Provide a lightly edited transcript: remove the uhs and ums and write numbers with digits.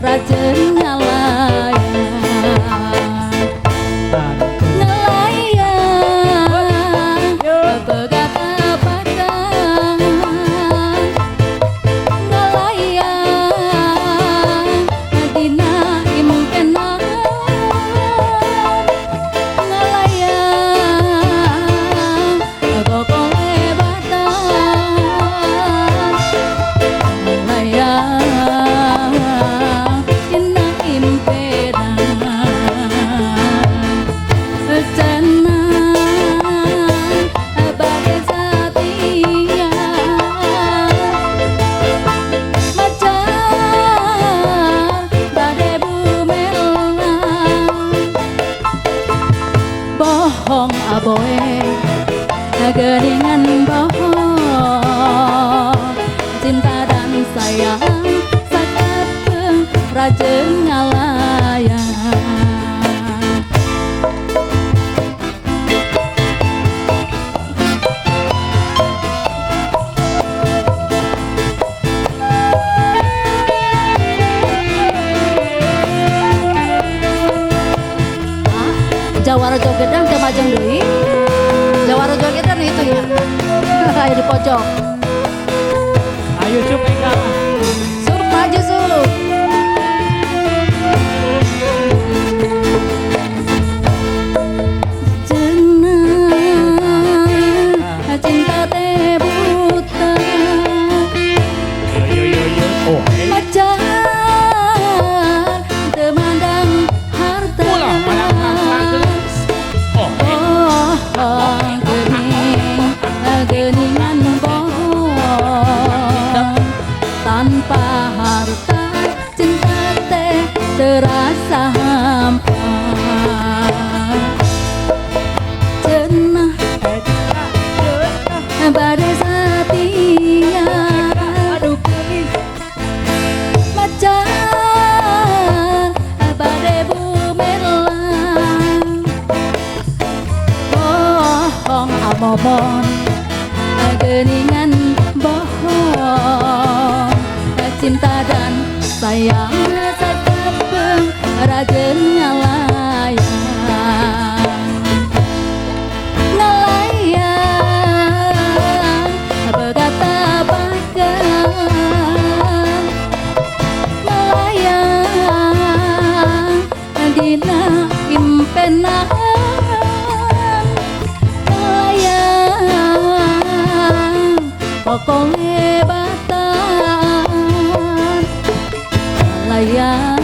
Rajen ngalayan ngalayan begata padang ngalayan dina impenan ngalayan kokole batang ngalayan dina impenan bohong aboe geningan bohong cinta dan sayang sakateng rajen ngalayan Jawara Jogedang ke Majeng Dui Jawara Jogedang itu ya kayak di pojok. Ayo Sup Eka. Sup maju Sup. Jenah cinta teh buta Oh, macan temandang harta pulang malam oh, geningan bohong tanpa harta cinta teh terasa hampa cenah bade setia aduh macan bade bumerlang bohong amomon geningan bohong cinta dan sayang sakapeng rajen ngalayan ngalayan begata bagan ngalayan dina impenan kokole batang layan